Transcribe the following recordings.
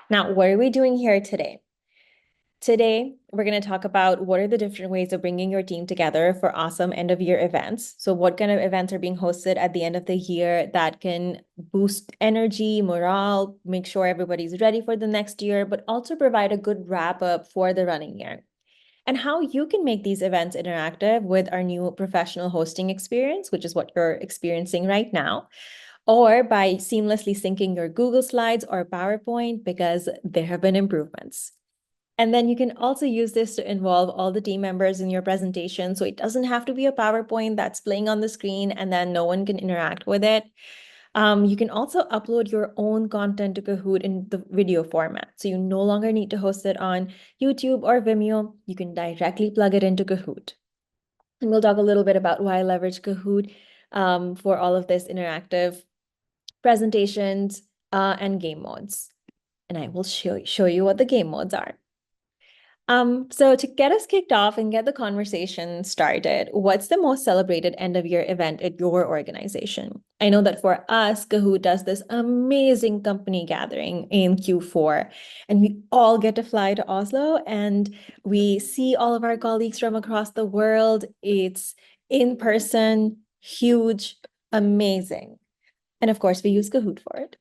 Now, what are we doing here today? Today, we're going to talk about what are the different ways of bringing your team together for awesome end of year events. So, what kind of events are being hosted at the end of the year that can boost energy, morale, make sure everybody's ready for the next year, but also provide a good wrap up for the running year? And how you can make these events interactive with our new professional hosting experience, which is what you're experiencing right now, or by seamlessly syncing your Google Slides or PowerPoint because there have been improvements. And then you can also use this to involve all the team members in your presentation. So it doesn't have to be a PowerPoint that's playing on the screen and then no one can interact with it. You can also upload your own content to Kahoot in the video format. So you no longer need to host it on YouTube or Vimeo. You can directly plug it into Kahoot. And we'll talk a little bit about why I leverage Kahoot for all of this interactive presentations and game modes. And I will show you what the game modes are. So to get us kicked off and get the conversation started, what's the most celebrated end of year event at your organization? I know that for us, Kahoot does this amazing company gathering in Q4, and we all get to fly to Oslo and we see all of our colleagues from across the world. It's in person, huge, amazing. And of course, we use Kahoot for it.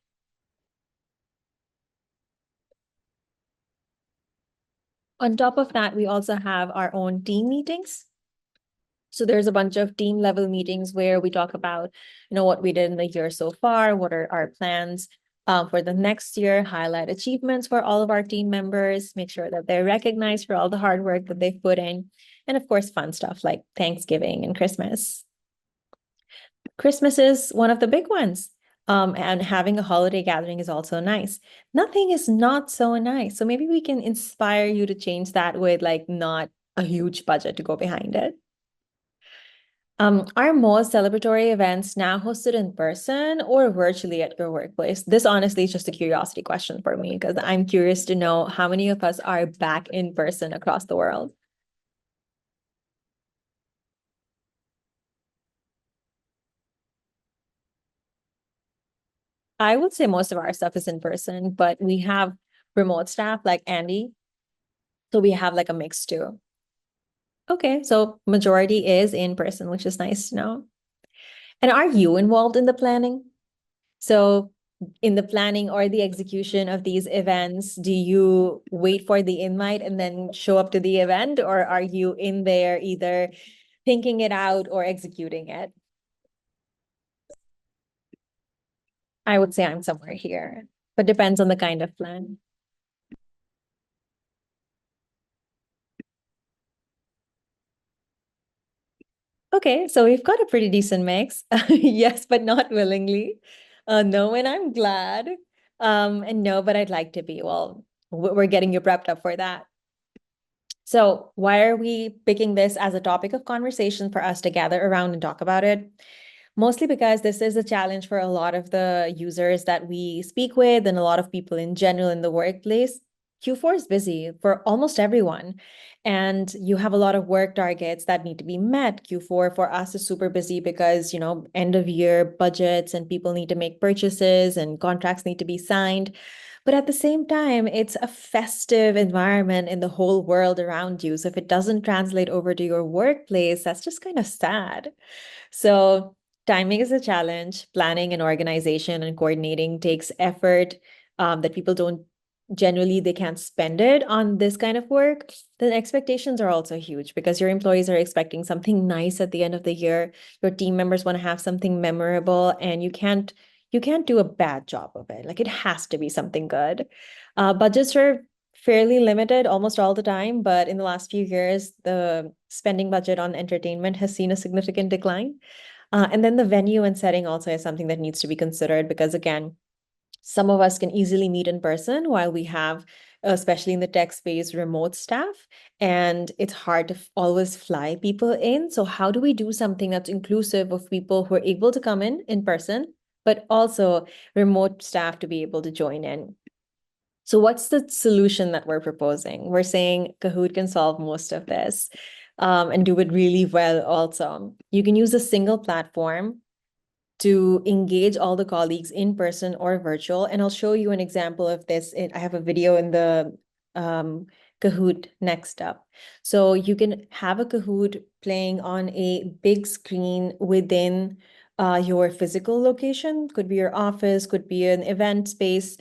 On top of that, we also have our own team meetings. So there's a bunch of team level meetings where we talk about, what we did in the year so far, what are our plans for the next year, highlight achievements for all of our team members, make sure that they're recognized for all the hard work that they've put in, and of course, fun stuff like Thanksgiving and Christmas. Christmas is one of the big ones. And having a holiday gathering is also nice. Nothing is not so nice. So maybe we can inspire you to change that with like not a huge budget to go behind it. Are most celebratory events now hosted in person or virtually at your workplace? This honestly is just a curiosity question for me because I'm curious to know how many of us are back in person across the world. I would say most of our stuff is in person, but we have remote staff like Andy. So we have like a mix too. Okay, so majority is in person, which is nice to know. And are you involved in the planning? So in the planning or the execution of these events, do you wait for the invite and then show up to the event, or are you in there either thinking it out or executing it? I would say I'm somewhere here, but depends on the kind of plan. Okay, so we've got a pretty decent mix. Yes, but not willingly. No, and I'm glad. And no, but I'd like to be. Well, we're getting you prepped up for that. So why are we picking this as a topic of conversation for us to gather around and talk about it? Mostly because this is a challenge for a lot of the users that we speak with and a lot of people in general in the workplace. Q4 is busy for almost everyone. And you have a lot of work targets that need to be met. Q4 for us is super busy because, end of year budgets and people need to make purchases and contracts need to be signed. But at the same time, it's a festive environment in the whole world around you. So if it doesn't translate over to your workplace, that's just kind of sad. So timing is a challenge. Planning and organization and coordinating takes effort that people don't generally they can't spend it on this kind of work. Then expectations are also huge because your employees are expecting something nice at the end of the year. Your team members want to have something memorable, and you can't do a bad job of it. Like it has to be something good. Budgets are fairly limited almost all the time, but in the last few years, the spending budget on entertainment has seen a significant decline. And then the venue and setting also is something that needs to be considered because, again, some of us can easily meet in person while we have, especially in the tech space, remote staff. And it's hard to always fly people in. So, how do we do something that's inclusive of people who are able to come in person, but also remote staff to be able to join in? So what's the solution that we're proposing? We're saying Kahoot can solve most of this and do it really well also. You can use a single platform to engage all the colleagues in person or virtual. And I'll show you an example of this. I have a video in the Kahoot next up. So you can have a Kahoot playing on a big screen within your physical location. Could be your office, could be an event space,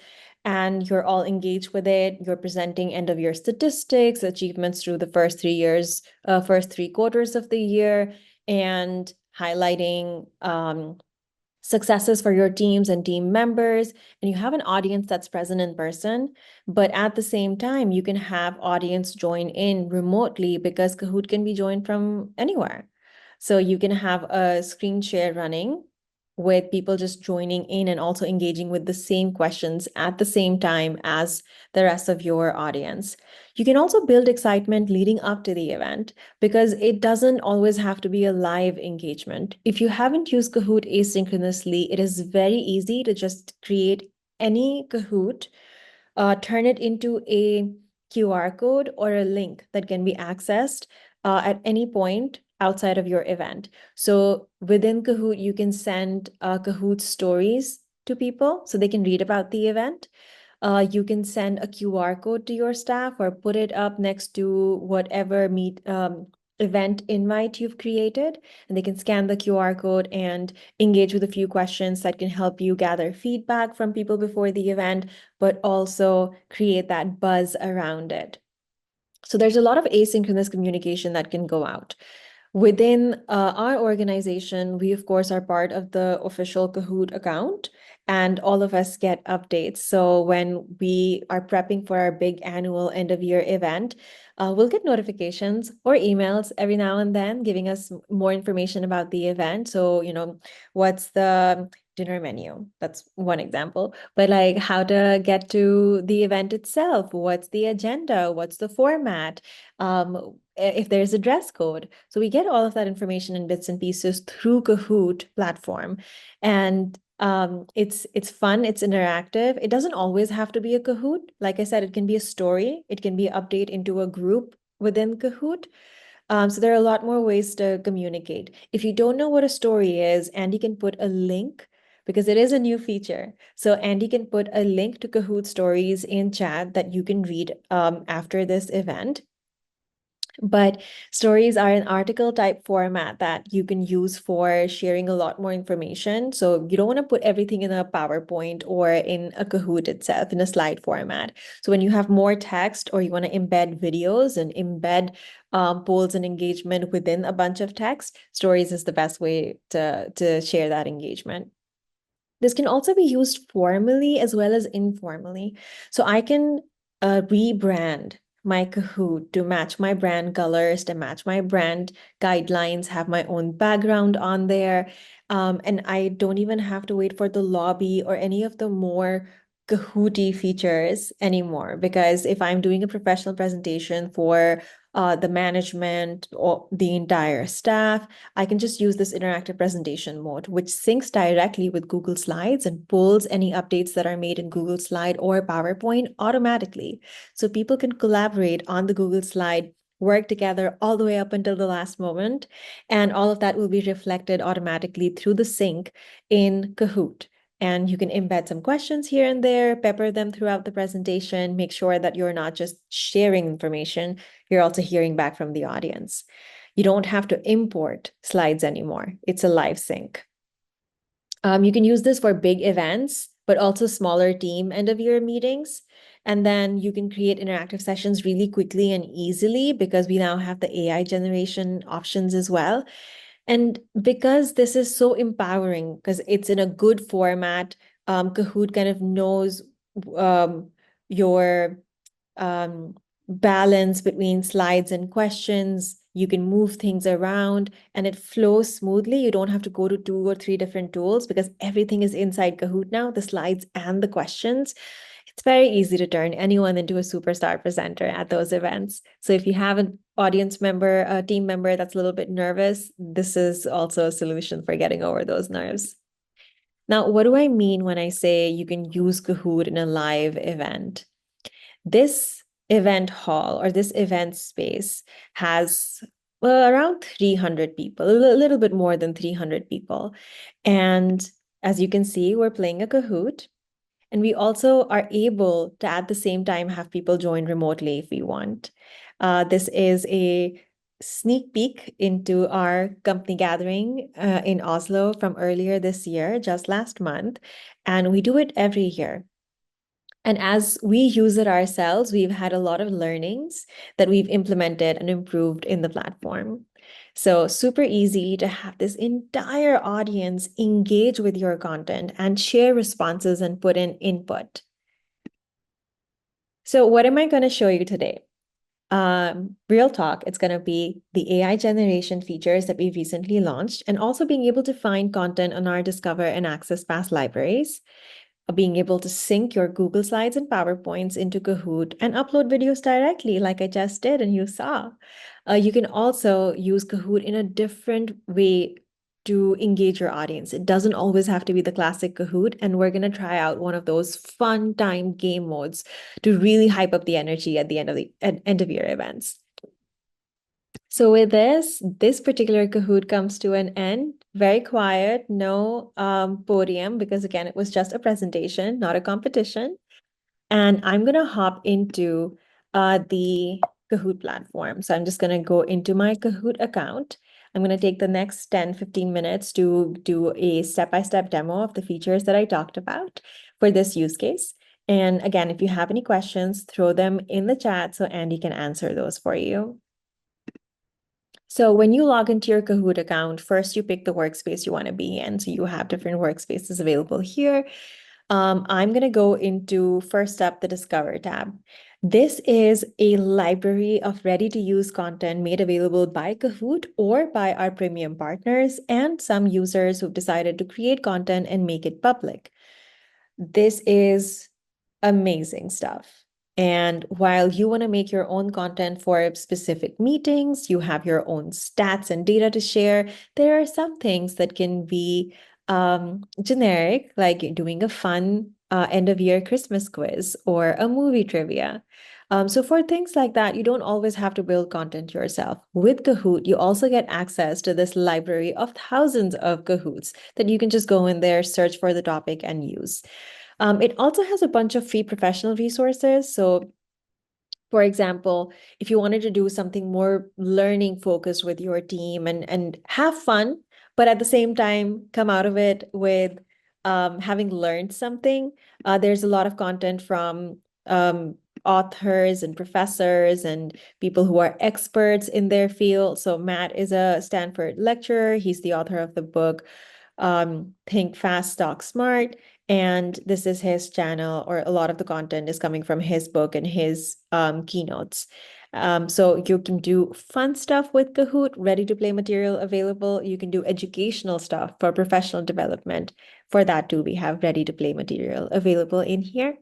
and you're all engaged with it. You're presenting end of year statistics, achievements through the first 3 years, first 3 quarters of the year, and highlighting successes for your teams and team members, and you have an audience that's present in person, but at the same time, you can have audience join in remotely because Kahoot can be joined from anywhere. So you can have a screen share running with people just joining in and also engaging with the same questions at the same time as the rest of your audience. You can also build excitement leading up to the event because it doesn't always have to be a live engagement. If you haven't used Kahoot asynchronously, it is very easy to just create any Kahoot, turn it into a QR code or a link that can be accessed at any point outside of your event. So within Kahoot, you can send Kahoot stories to people so they can read about the event. You can send a QR code to your staff or put it up next to whatever event invite you've created, and they can scan the QR code and engage with a few questions that can help you gather feedback from people before the event, but also create that buzz around it. So there's a lot of asynchronous communication that can go out. Within our organization, we of course are part of the official Kahoot account, and all of us get updates. So when we are prepping for our big annual end of year event, we'll get notifications or emails every now and then giving us more information about the event. So, what's the dinner menu? That's one example. But like how to get to the event itself, what's the agenda, what's the format? If there's a dress code. So we get all of that information in bits and pieces through Kahoot platform. And it's fun, it's interactive. It doesn't always have to be a Kahoot. Like I said, it can be a story, it can be an update into a group within Kahoot. So there are a lot more ways to communicate. If you don't know what a story is, Andy can put a link because it is a new feature. So Andy can put a link to Kahoot stories in chat that you can read after this event. But stories are an article type format that you can use for sharing a lot more information. So you don't want to put everything in a PowerPoint or in a Kahoot itself in a slide format. So when you have more text or you want to embed videos and embed polls and engagement within a bunch of text, stories is the best way to share that engagement. This can also be used formally as well as informally. So I can rebrand my Kahoot to match my brand colors, to match my brand guidelines, have my own background on there. And I don't even have to wait for the lobby or any of the more Kahooty features anymore. Because if I'm doing a professional presentation for the management or the entire staff, I can just use this interactive presentation mode, which syncs directly with Google Slides and pulls any updates that are made in Google Slide or PowerPoint automatically. So people can collaborate on the Google Slide, work together all the way up until the last moment, and all of that will be reflected automatically through the sync in Kahoot. And you can embed some questions here and there, pepper them throughout the presentation, make sure that you're not just sharing information, you're also hearing back from the audience. You don't have to import slides anymore. It's a live sync. You can use this for big events, but also smaller team end of year meetings. And then you can create interactive sessions really quickly and easily because we now have the AI generation options as well. And because this is so empowering, because it's in a good format, Kahoot kind of knows your balance between slides and questions. You can move things around and it flows smoothly. You don't have to go to 2 or 3 different tools because everything is inside Kahoot now, the slides and the questions. It's very easy to turn anyone into a superstar presenter at those events. So if you have an audience member, a team member that's a little bit nervous, this is also a solution for getting over those nerves. Now, what do I mean when I say you can use Kahoot in a live event? This event hall or this event space has around 300 people, little bit more than 300 people. And as you can see, we're playing a Kahoot. And we also are able to, at the same time, have people join remotely if we want. This is a sneak peek into our company gathering in Oslo from earlier this year, just last month. And we do it every year. And as we use it ourselves, we've had a lot of learnings that we've implemented and improved in the platform. So super easy to have this entire audience engage with your content and share responses and put in input. So what am I going to show you today? Real talk, it's going to be the AI generation features that we've recently launched, and also being able to find content on our Discover and Access Pass libraries, being able to sync your Google Slides and PowerPoints into Kahoot and upload videos directly, like I just did and you saw. You can also use Kahoot in a different way to engage your audience. It doesn't always have to be the classic Kahoot, and we're going to try out one of those fun time game modes to really hype up the energy at the end of your events. So with this particular Kahoot comes to an end. Very quiet, no podium, because again, it was just a presentation, not a competition. And I'm going to hop into the Kahoot platform. So I'm just going to go into my Kahoot account. I'm going to take the next 10-15 minutes to do a step-by-step demo of the features that I talked about for this use case. And again, if you have any questions, throw them in the chat so Andy can answer those for you. So when you log into your Kahoot account, first you pick the workspace you want to be in. So you have different workspaces available here. I'm going to go into first up the Discover tab. This is a library of ready-to-use content made available by Kahoot or by our premium partners and some users who've decided to create content and make it public. This is amazing stuff. And while you want to make your own content for specific meetings, you have your own stats and data to share, there are some things that can be generic, like doing a fun end of year Christmas quiz or a movie trivia. So for things like that, you don't always have to build content yourself. With Kahoot, you also get access to this library of thousands of Kahoots that you can just go in there, search for the topic and use. It also has a bunch of free professional resources. So for example, if you wanted to do something more learning focused with your team and have fun, but at the same time come out of it with having learned something, there's a lot of content from authors and professors and people who are experts in their field. So Matt is a Stanford lecturer. He's the author of the book Think Fast, Talk Smart. And this is his channel, or a lot of the content is coming from his book and his keynotes. So you can do fun stuff with Kahoot, ready to play material available. You can do educational stuff for professional development. For that too, we have ready to play material available in here.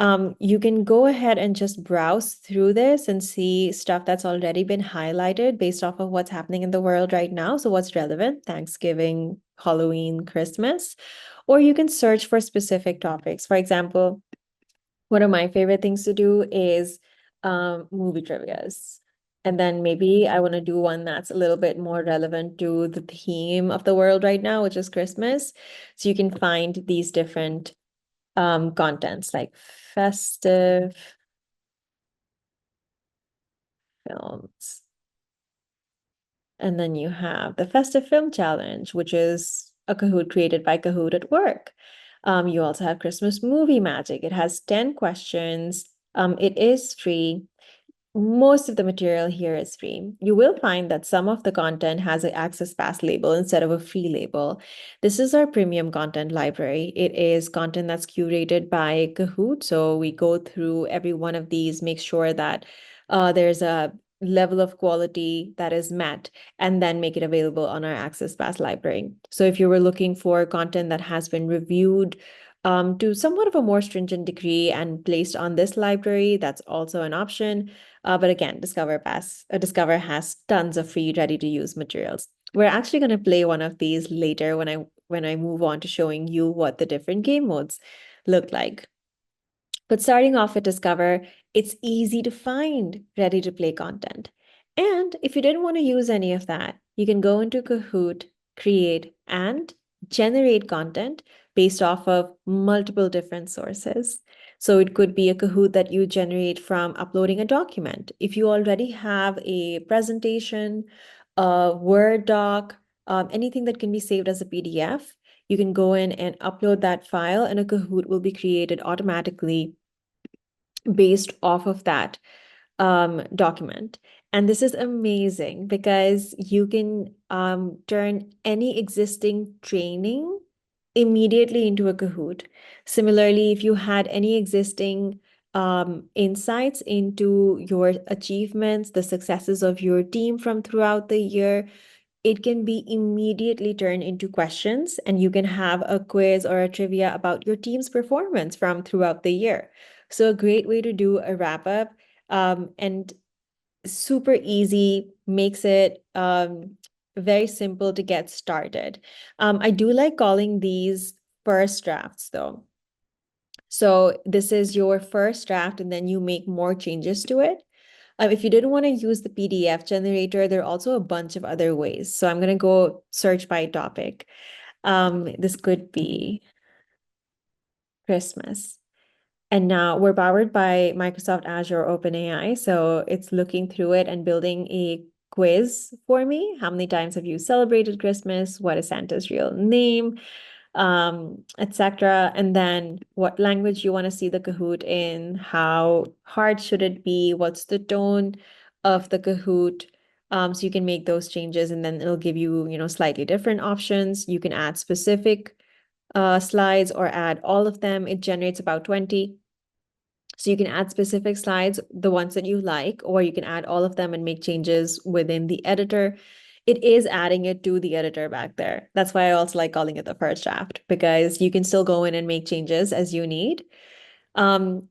You can go ahead and just browse through this and see stuff that's already been highlighted based off of what's happening in the world right now. So what's relevant, Thanksgiving, Halloween, Christmas, or you can search for specific topics. For example, one of my favorite things to do is movie trivias. And then maybe I want to do one that's a little bit more relevant to the theme of the world right now, which is Christmas. So you can find these different contents like festive films. And then you have the Festive Film Challenge, which is a Kahoot created by Kahoot at Work. You also have Christmas Movie Magic. It has 10 questions. It is free. Most of the material here is free. You will find that some of the content has an Access Pass label instead of a free label. This is our premium content library. It is content that's curated by Kahoot. So we go through every one of these, make sure that there's a level of quality that is met, and then make it available on our Access Pass library. So if you were looking for content that has been reviewed to somewhat of a more stringent degree and placed on this library, that's also an option. But again, Discover has tons of free, ready-to-use materials. We're actually going to play one of these later when I move on to showing you what the different game modes look like. But starting off with Discover, it's easy to find ready-to-play content. And if you didn't want to use any of that, you can go into Kahoot, create, and generate content based off of multiple different sources. So it could be a Kahoot that you generate from uploading a document. If you already have a presentation, a Word doc, anything that can be saved as a PDF, you can go in and upload that file, and a Kahoot will be created automatically based off of that document. And this is amazing because you can turn any existing training immediately into a Kahoot. Similarly, if you had any existing insights into your achievements, the successes of your team from throughout the year, it can be immediately turned into questions, and you can have a quiz or a trivia about your team's performance from throughout the year. So a great way to do a wrap up, and super easy, makes it very simple to get started. I do like calling these first drafts though. So this is your first draft, and then you make more changes to it. If you didn't want to use the PDF generator, there are also a bunch of other ways. So I'm going to go search by topic. This could be Christmas. And now we're powered by Microsoft Azure OpenAI. So it's looking through it and building a quiz for me. How many times have you celebrated Christmas? What is Santa's real name? Etc. And then what language you want to see the Kahoot in, how hard should it be, what's the tone of the Kahoot. So you can make those changes, and then it'll give you, slightly different options. You can add specific slides or add all of them. It generates about 20. So you can add specific slides, the ones that you like, or you can add all of them and make changes within the editor. It is adding it to the editor back there. That's why I also like calling it the first draft, because you can still go in and make changes as you need. Um,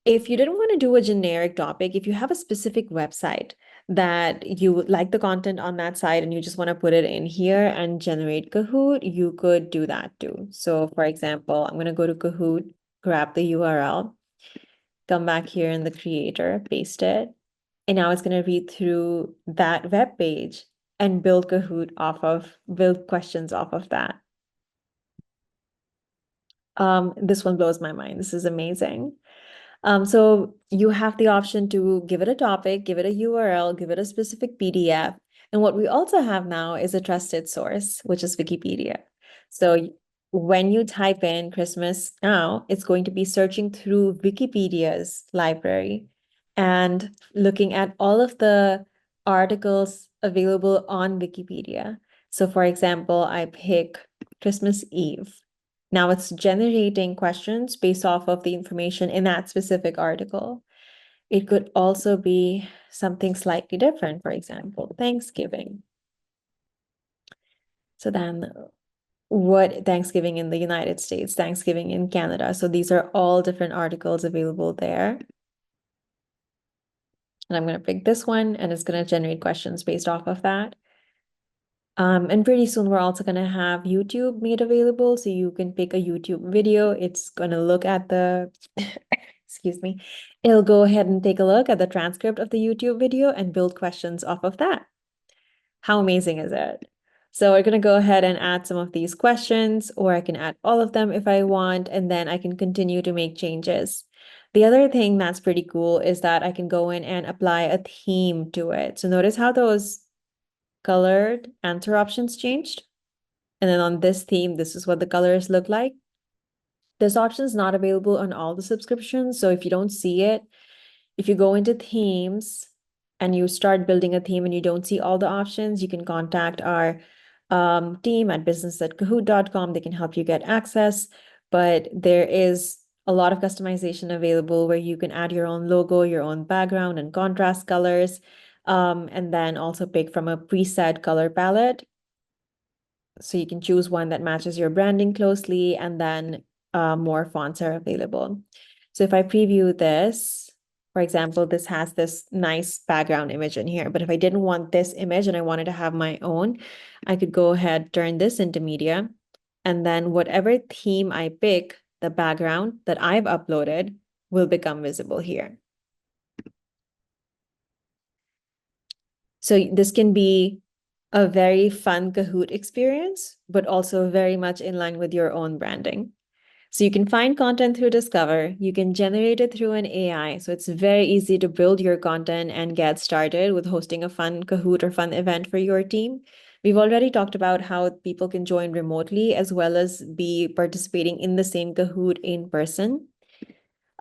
if you didn't want to do a generic topic, if you have a specific website that you like the content on that site and you just want to put it in here and generate Kahoot, you could do that too. So for example, I'm going to go to Kahoot, grab the URL, come back here in the creator, paste it, and now it's going to read through that web page and build questions off of that. This one blows my mind. This is amazing. So you have the option to give it a topic, give it a URL, give it a specific PDF. And what we also have now is a trusted source, which is Wikipedia. So when you type in Christmas now, it's going to be searching through Wikipedia's library and looking at all of the articles available on Wikipedia. So for example, I pick Christmas Eve. Now it's generating questions based off of the information in that specific article. It could also be something slightly different, for example, Thanksgiving. So then what Thanksgiving in the United States, Thanksgiving in Canada. So these are all different articles available there. And I'm going to pick this one, and it's going to generate questions based off of that. And pretty soon we're also going to have YouTube made available. So you can pick a YouTube video. It's going to look at the, excuse me, it'll go ahead and take a look at the transcript of the YouTube video and build questions off of that. How amazing is it? So we're going to go ahead and add some of these questions, or I can add all of them if I want, and then I can continue to make changes. The other thing that's pretty cool is that I can go in and apply a theme to it. So notice how those colored answer options changed. And then on this theme, this is what the colors look like. This option is not available on all the subscriptions. So if you don't see it, if you go into themes and you start building a theme and you don't see all the options, you can contact our team at business@kahoot.com. They can help you get access. But there is a lot of customization available where you can add your own logo, your own background, and contrast colors. And then also pick from a preset color palette. So you can choose one that matches your branding closely, and then more fonts are available. So if I preview this, for example, this has this nice background image in here, but if I didn't want this image and I wanted to have my own, I could go ahead, turn this into media, and then whatever theme I pick, the background that I've uploaded will become visible here. So this can be a very fun Kahoot experience, but also very much in line with your own branding. So you can find content through Discover, you can generate it through an AI. So it's very easy to build your content and get started with hosting a fun Kahoot or fun event for your team. We've already talked about how people can join remotely as well as be participating in the same Kahoot in person.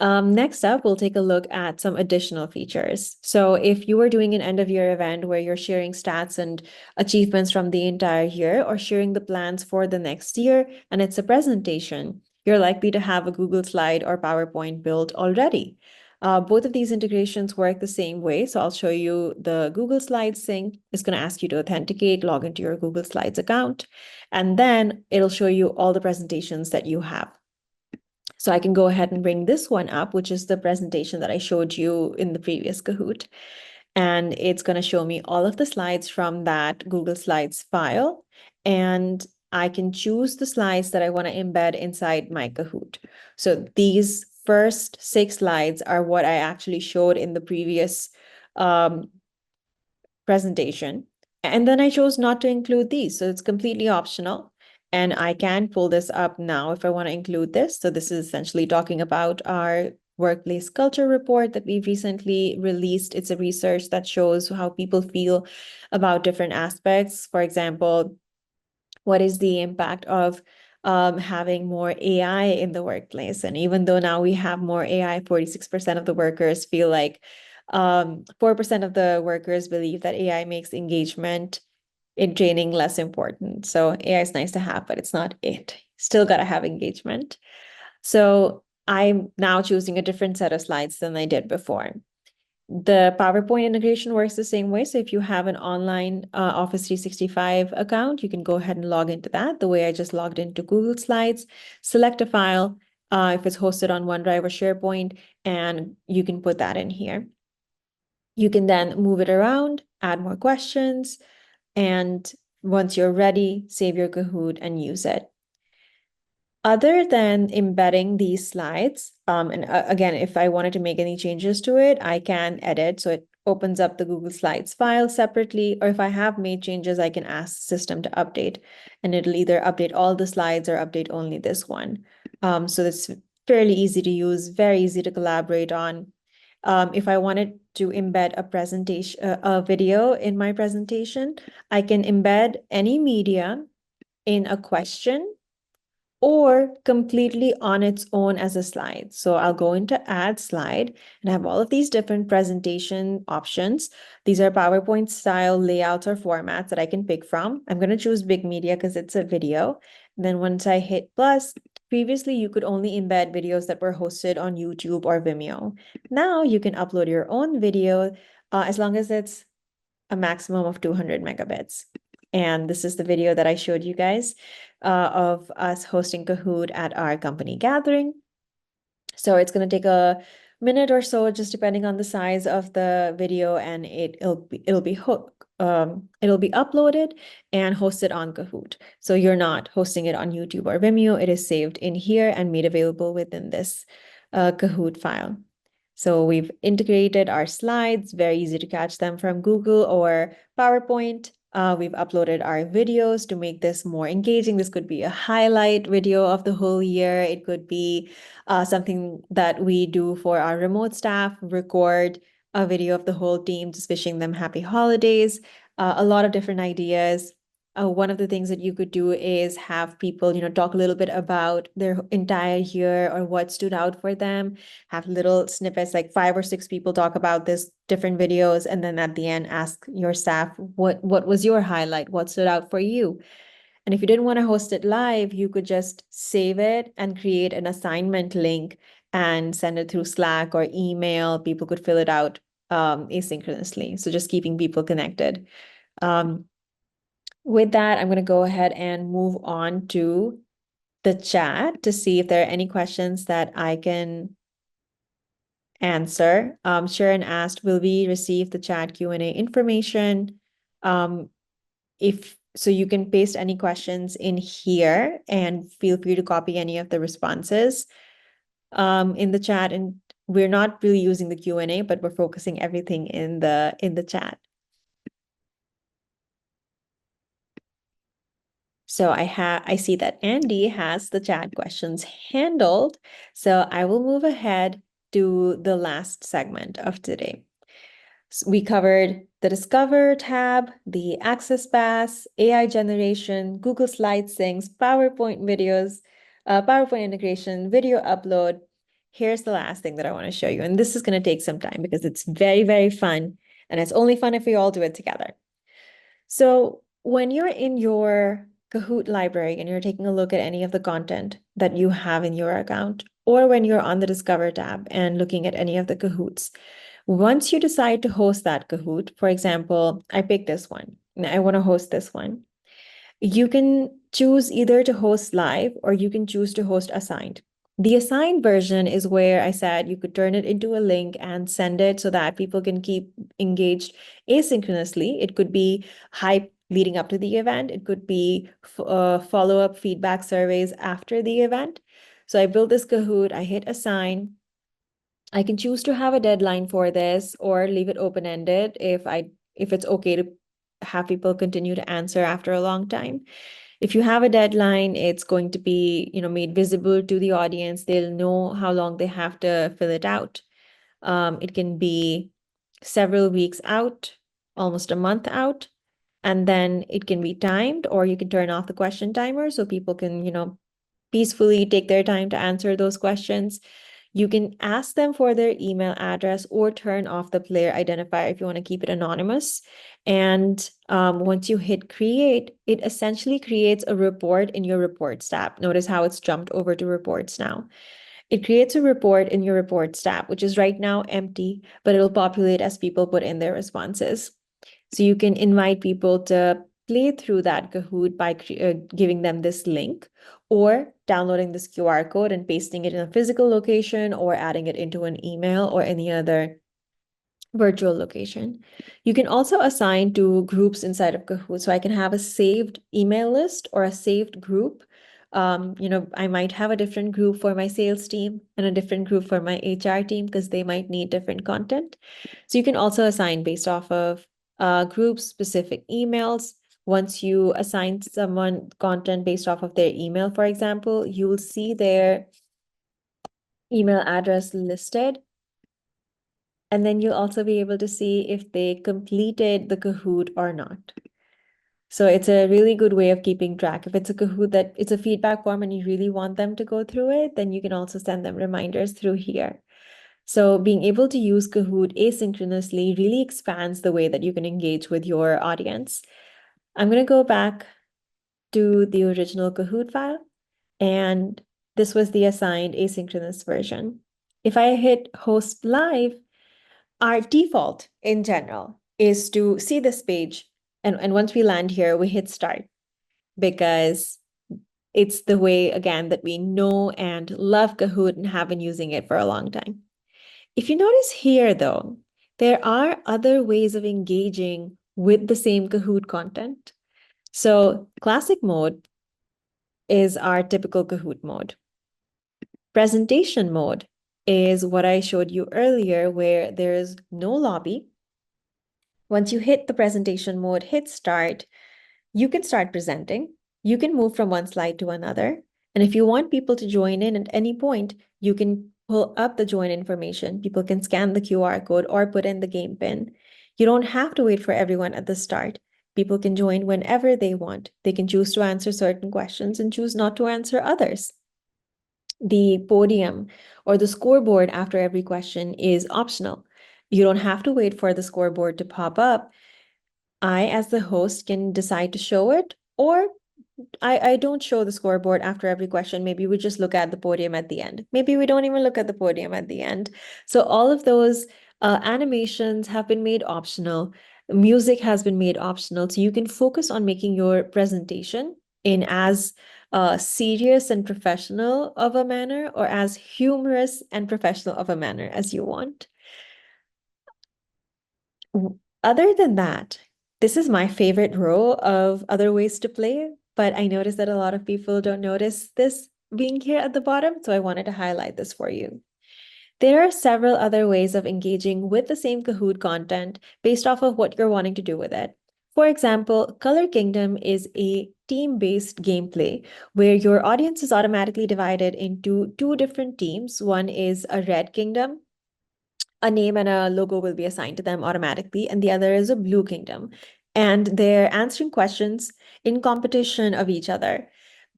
Next up, we'll take a look at some additional features. So if you are doing an end of year event where you're sharing stats and achievements from the entire year or sharing the plans for the next year, and it's a presentation, you're likely to have a Google slide or PowerPoint built already. Both of these integrations work the same way. So I'll show you the Google Slides sync. It's going to ask you to authenticate, log into your Google Slides account, and then it'll show you all the presentations that you have. So I can go ahead and bring this one up, which is the presentation that I showed you in the previous Kahoot. And it's going to show me all of the slides from that Google Slides file. And I can choose the slides that I want to embed inside my Kahoot. So these first 6 slides are what I actually showed in the previous presentation. And then I chose not to include these. So it's completely optional. And I can pull this up now if I want to include this. So this is essentially talking about our workplace culture report that we've recently released. It's a research that shows how people feel about different aspects. For example, what is the impact of having more AI in the workplace? And even though now we have more AI, 46% of the workers feel like 4% of the workers believe that AI makes engagement in training less important. So AI is nice to have, but it's not it. Still got to have engagement. So I'm now choosing a different set of slides than I did before. The PowerPoint integration works the same way. So if you have an online Office 365 account, you can go ahead and log into that the way I just logged into Google Slides, select a file, if it's hosted on OneDrive or SharePoint, and you can put that in here. You can then move it around, add more questions, and once you're ready, save your Kahoot and use it. Other than embedding these slides, and again, if I wanted to make any changes to it, I can edit. So it opens up the Google Slides file separately, or if I have made changes, I can ask the system to update, and it'll either update all the slides or update only this one. So it's fairly easy to use, very easy to collaborate on. If I wanted to embed a presentation, a video in my presentation, I can embed any media in a question or completely on its own as a slide. So I'll go into add slide and have all of these different presentation options. These are PowerPoint style layouts or formats that I can pick from. I'm going to choose big media because it's a video. And then once I hit plus, previously you could only embed videos that were hosted on YouTube or Vimeo. Now you can upload your own video as long as it's a maximum of 200 megabits. And this is the video that I showed you guys of us hosting Kahoot at our company gathering. So it's going to take a minute or so, just depending on the size of the video, and it'll be uploaded and hosted on Kahoot. So you're not hosting it on YouTube or Vimeo. It is saved in here and made available within this Kahoot file. So we've integrated our slides, very easy to catch them from Google or PowerPoint. We've uploaded our videos to make this more engaging. This could be a highlight video of the whole year. It could be something that we do for our remote staff, record a video of the whole team, just wishing them happy holidays. A lot of different ideas. One of the things that you could do is have people, talk a little bit about their entire year or what stood out for them. Have little snippets, like 5 or 6 people talk about this different videos, and then at the end, ask your staff, what was your highlight? What stood out for you? And if you didn't want to host it live, you could just save it and create an assignment link and send it through Slack or email. People could fill it out asynchronously. So just keeping people connected. With that, I'm going to go ahead and move on to the chat to see if there are any questions that I can answer. Sharon asked, will we receive the chat Q&A information? If so, you can paste any questions in here and feel free to copy any of the responses in the chat. And we're not really using the Q&A, but we're focusing everything in the chat. So I see that Andy has the chat questions handled. So I will move ahead to the last segment of today. So we covered the Discover tab, the Access Pass, AI generation, Google Slide syncs, PowerPoint videos, PowerPoint integration, video upload. Here's the last thing that I want to show you. And this is going to take some time because it's very, very fun. And it's only fun if we all do it together. So when you're in your Kahoot library and you're taking a look at any of the content that you have in your account, or when you're on the Discover tab and looking at any of the Kahoots, once you decide to host that Kahoot, for example, I pick this one, and I want to host this one. You can choose either to host live or you can choose to host assigned. The assigned version is where I said you could turn it into a link and send it so that people can keep engaged asynchronously. It could be hype leading up to the event. It could be follow-up feedback surveys after the event. So I built this Kahoot, I hit assign. I can choose to have a deadline for this or leave it open-ended if it's okay to have people continue to answer after a long time. If you have a deadline, it's going to be, made visible to the audience. They'll know how long they have to fill it out. It can be several weeks out, almost a month out, and then it can be timed, or you can turn off the question timer so people can, peacefully take their time to answer those questions. You can ask them for their email address or turn off the player identifier if you want to keep it anonymous. And once you hit create, it essentially creates a report in your reports tab. Notice how it's jumped over to reports now. It creates a report in your reports tab, which is right now empty, but it'll populate as people put in their responses. So you can invite people to play through that Kahoot by giving them this link or downloading this QR code and pasting it in a physical location or adding it into an email or any other virtual location. You can also assign to groups inside of Kahoot. So I can have a saved email list or a saved group. I might have a different group for my sales team and a different group for my HR team because they might need different content. So you can also assign based off of group specific emails. Once you assign someone content based off of their email, for example, you will see their email address listed. And then you'll also be able to see if they completed the Kahoot or not. So it's a really good way of keeping track. If it's a Kahoot that it's a feedback form and you really want them to go through it, then you can also send them reminders through here. So being able to use Kahoot asynchronously really expands the way that you can engage with your audience. I'm going to go back to the original Kahoot file, and this was the assigned asynchronous version. If I hit host live, our default in general is to see this page. And once we land here, we hit start because it's the way, again, that we know and love Kahoot and have been using it for a long time. If you notice here, though, there are other ways of engaging with the same Kahoot content. So classic mode is our typical Kahoot mode. Presentation mode is what I showed you earlier, where there's no lobby. Once you hit the presentation mode, hit start, you can start presenting. You can move from one slide to another. And if you want people to join in at any point, you can pull up the join information. People can scan the QR code or put in the game pin. You don't have to wait for everyone at the start. People can join whenever they want. They can choose to answer certain questions and choose not to answer others. The podium or the scoreboard after every question is optional. You don't have to wait for the scoreboard to pop up. I, as the host, can decide to show it, or I don't show the scoreboard after every question. Maybe we just look at the podium at the end. Maybe we don't even look at the podium at the end. So all of those animations have been made optional. Music has been made optional. So you can focus on making your presentation in as serious and professional of a manner or as humorous and professional of a manner as you want. Other than that, this is my favorite row of other ways to play, but I noticed that a lot of people don't notice this being here at the bottom, so I wanted to highlight this for you. There are several other ways of engaging with the same Kahoot content based off of what you're wanting to do with it. For example, Color Kingdom is a team-based gameplay where your audience is automatically divided into two different teams. One is a red kingdom, a name and a logo will be assigned to them automatically, and the other is a blue kingdom. And they're answering questions in competition of each other.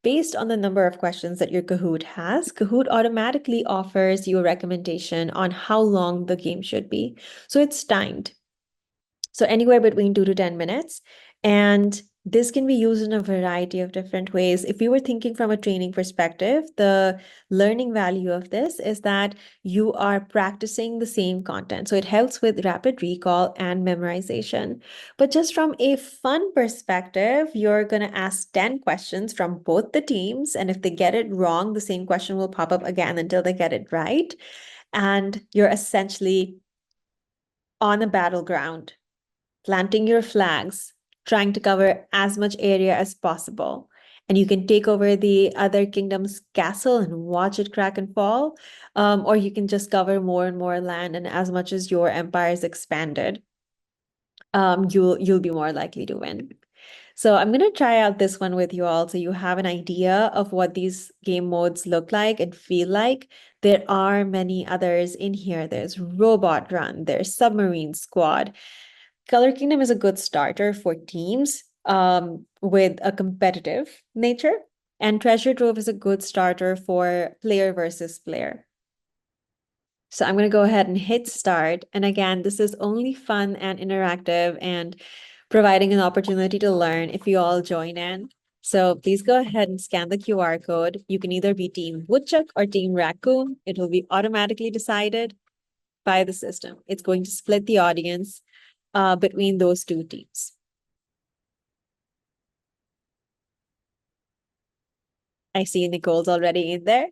Based on the number of questions that your Kahoot has, Kahoot automatically offers you a recommendation on how long the game should be. So it's timed. So anywhere between 2 to 10 minutes. And this can be used in a variety of different ways. If we were thinking from a training perspective, the learning value of this is that you are practicing the same content. So it helps with rapid recall and memorization. But just from a fun perspective, you're going to ask 10 questions from both the teams. And if they get it wrong, the same question will pop up again until they get it right. And you're essentially on a battleground planting your flags, trying to cover as much area as possible. And you can take over the other kingdom's castle and watch it crack and fall, or you can just cover more and more land. And as much as your empire is expanded, you'll be more likely to win. So I'm going to try out this one with you all so you have an idea of what these game modes look like and feel like. There are many others in here. There's Robot Run, there's Submarine Squad. Color Kingdom is a good starter for teams with a competitive nature, and Treasure Trove is a good starter for player versus player. So I'm going to go ahead and hit start. And again, this is only fun and interactive and providing an opportunity to learn if you all join in. So please go ahead and scan the QR code. You can either be Team Woodchuck or Team Raccoon. It will be automatically decided by the system. It's going to split the audience between those two teams. I see Nicole's already in there.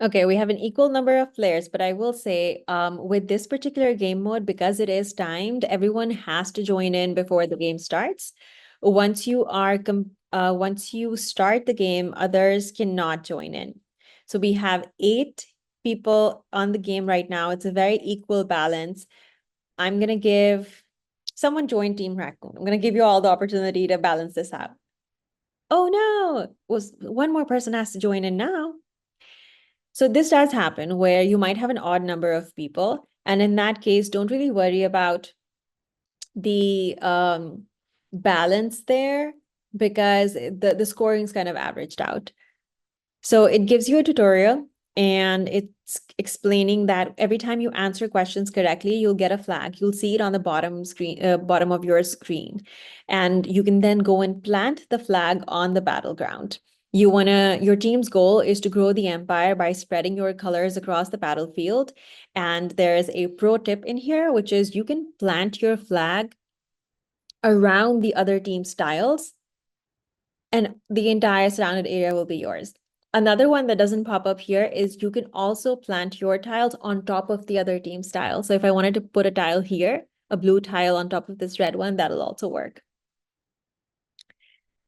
Okay, we have an equal number of players, but I will say with this particular game mode, because it is timed, everyone has to join in before the game starts. Once you start the game, others cannot join in. So we have 8 people on the game right now. It's a very equal balance. I'm gonna give someone join Team Raccoon. I'm gonna give you all the opportunity to balance this out. Oh no, was one more person has to join in now. So this does happen where you might have an odd number of people. And in that case, don't really worry about the balance there because the scoring is kind of averaged out. So it gives you a tutorial and it's explaining that every time you answer questions correctly, you'll get a flag. You'll see it on the bottom of your screen. And you can then go and plant the flag on the battleground. Your team's goal is to grow the empire by spreading your colors across the battlefield. And there's a pro tip in here, which is you can plant your flag around the other team's tiles and the entire surrounded area will be yours. Another one that doesn't pop up here is you can also plant your tiles on top of the other team's tile. So if I wanted to put a tile here, a blue tile on top of this red one, that'll also work.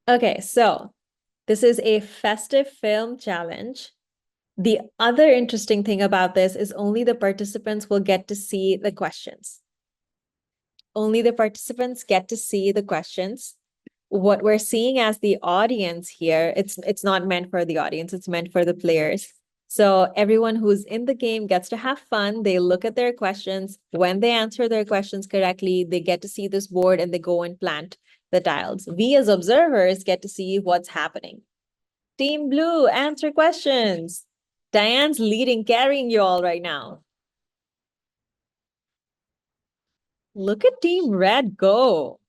Okay, so this is a festive film challenge. The other interesting thing about this is only the participants will get to see the questions. Only the participants get to see the questions. What we're seeing as the audience here, it's not meant for the audience, it's meant for the players. So everyone who's in the game gets to have fun. They look at their questions. When they answer their questions correctly, they get to see this board and they go and plant the tiles. We as observers get to see what's happening. Team Blue, answer questions. Diane's leading, carrying you all right now. Look at Team Red go.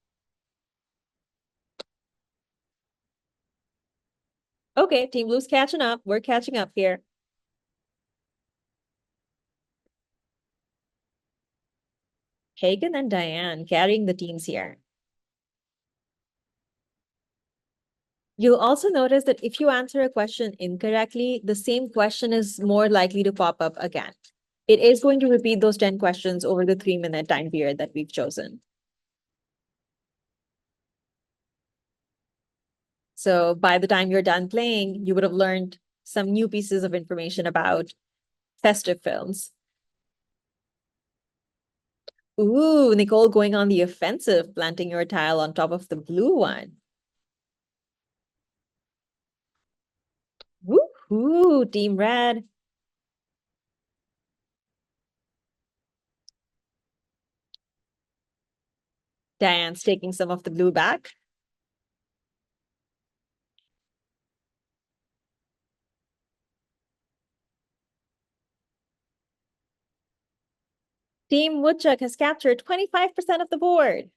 Okay, Team Blue's catching up. We're catching up here. Hagen and Diane carrying the teams here. You'll also notice that if you answer a question incorrectly, the same question is more likely to pop up again. It is going to repeat those 10 questions over the 3-minute time period that we've chosen. So by the time you're done playing, you would have learned some new pieces of information about festive films. Ooh, Nicole going on the offensive, planting your tile on top of the blue one. Woohoo, Team Red. Diane's taking some of the blue back. Team Woodchuck has captured 25% of the board.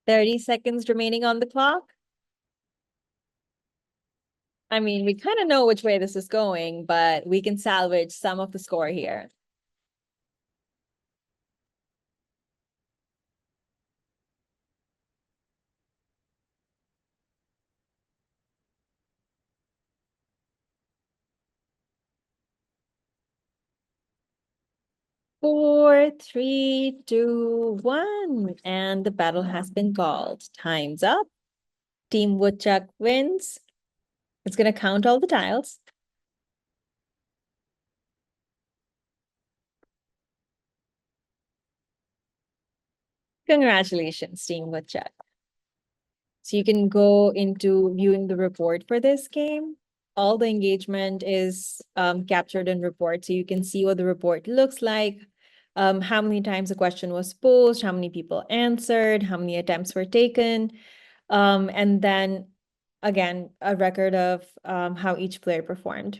$30 remaining on the clock. I mean, we kind of know which way this is going, but we can salvage some of the score here. Four, three, two, one, and the battle has been called. Time's up. Team Woodchuck wins. It's going to count all the tiles. Congratulations, Team Woodchuck. So you can go into viewing the report for this game. All the engagement is captured in report. So you can see what the report looks like, how many times a question was posed, how many people answered, how many attempts were taken, and then again, a record of how each player performed.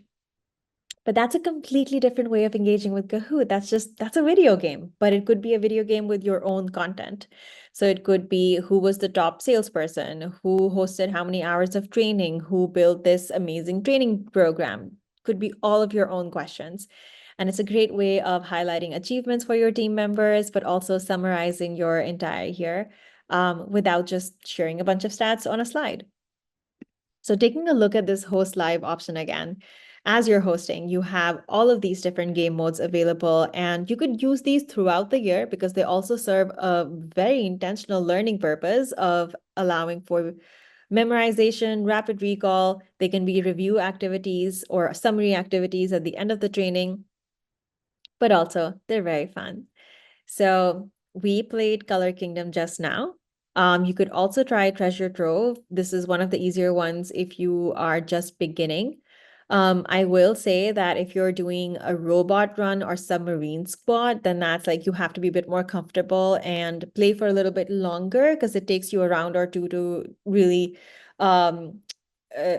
But that's a completely different way of engaging with Kahoot. That's a video game, but it could be a video game with your own content. So it could be who was the top salesperson, who hosted how many hours of training, who built this amazing training program. Could be all of your own questions. And it's a great way of highlighting achievements for your team members, but also summarizing your entire year without just sharing a bunch of stats on a slide. So taking a look at this host live option again, as you're hosting, you have all of these different game modes available, and you could use these throughout the year because they also serve a very intentional learning purpose of allowing for memorization, rapid recall. They can be review activities or summary activities at the end of the training, but also they're very fun. So we played Color Kingdom just now. You could also try Treasure Trove. This is one of the easier ones if you are just beginning. I will say that if you're doing a robot run or submarine squad, then that's like you have to be a bit more comfortable and play for a little bit longer because it takes you a round or two to really um, uh,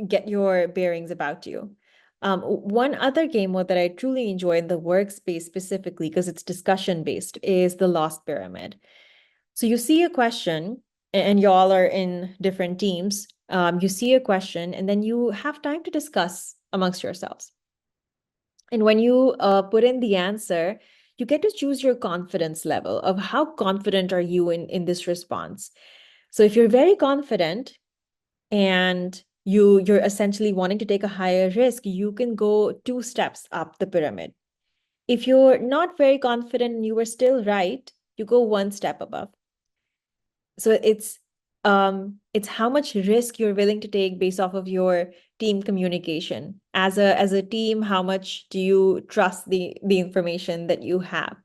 get your bearings about you. One other game mode that I truly enjoy in the workspace specifically, because it's discussion based, is the Lost Pyramid. So you see a question, and y'all are in different teams. You see a question, and then you have time to discuss amongst yourselves. And when you put in the answer, you get to choose your confidence level of how confident are you in this response. So if you're very confident, and you're essentially wanting to take a higher risk, you can go 2 steps up the pyramid. If you're not very confident and you were still right, you go 1 step above. So it's how much risk you're willing to take based off of your team communication. As a team, how much do you trust the information that you have?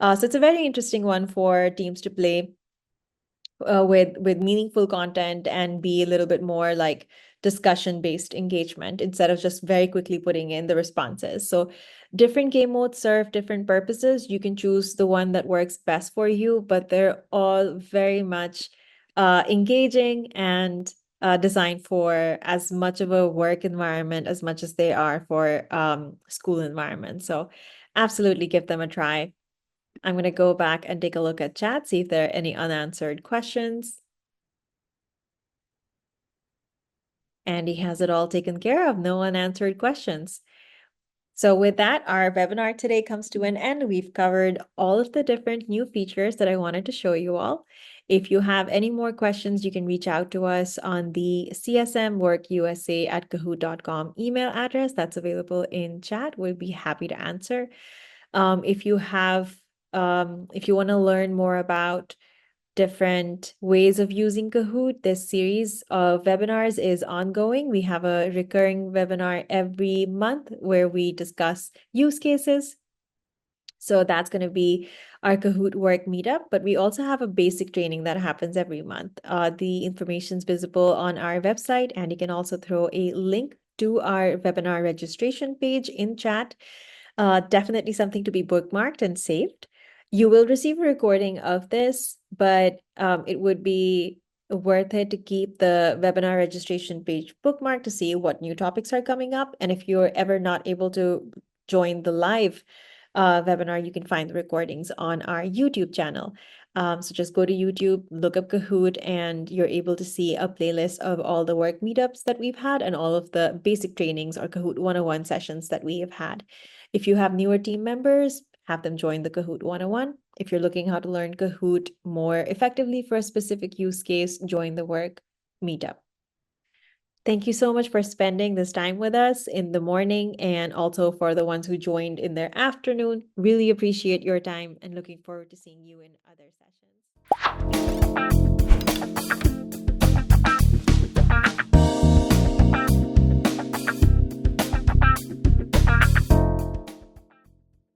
So it's a very interesting one for teams to play with meaningful content and be a little bit more like discussion-based engagement instead of just very quickly putting in the responses. So different game modes serve different purposes. You can choose the one that works best for you, but they're all very much engaging and designed for as much of a work environment as much as they are for school environment. So absolutely give them a try. I'm going to go back and take a look at chat, see if there are any unanswered questions. Andy has it all taken care of, no unanswered questions. So with that, our webinar today comes to an end. We've covered all of the different new features that I wanted to show you all. If you have any more questions, you can reach out to us on the csmworkusa@kahoot.com email address that's available in chat. We'll be happy to answer. If you want to learn more about different ways of using Kahoot, this series of webinars is ongoing. We have a recurring webinar every month where we discuss use cases. So that's going to be our Kahoot Work Meetup, but we also have a basic training that happens every month. The information is visible on our website, and you can also throw a link to our webinar registration page in chat. Definitely something to be bookmarked and saved. You will receive a recording of this, but it would be worth it to keep the webinar registration page bookmarked to see what new topics are coming up. And if you're ever not able to join the live webinar, you can find the recordings on our YouTube channel. So just go to YouTube, look up Kahoot, and you're able to see a playlist of all the work meetups that we've had and all of the basic trainings or Kahoot 101 sessions that we have had. If you have newer team members, have them join the Kahoot 101. If you're looking how to learn Kahoot more effectively for a specific use case, join the work meetup. Thank you so much for spending this time with us in the morning and also for the ones who joined in their afternoon. Really appreciate your time and looking forward to seeing you in other sessions.